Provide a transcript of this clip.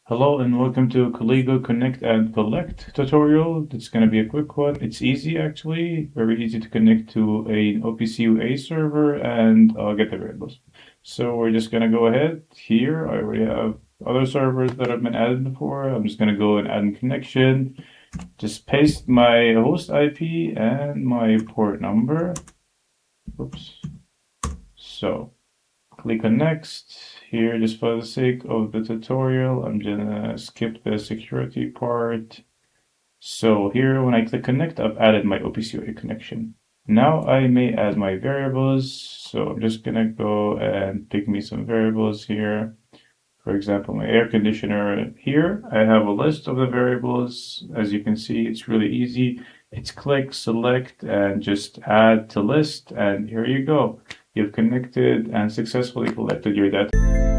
Hello and welcome to COLIGO Connect and Collect tutorial. It's going to be a quick one. It's easy actually, very easy to connect to an OPC UA server and get the variables. So we're just going to go ahead here. I already have other servers that have been added before. I'm just going to go and add a connection. Just paste my host IP and my port number. Oops. So click on next. Here, just for the sake of the tutorial, I'm gonna skip the security part. So here, when I click connect, I've added my OPC UA connection. Now I may add my variables. So I'm just gonna go and pick me some variables here. For example, my air conditioner here, I have a list of the variables. As you can see, it's really easy. It's click, select, and just add to list, and here you go. You've connected and successfully collected your data.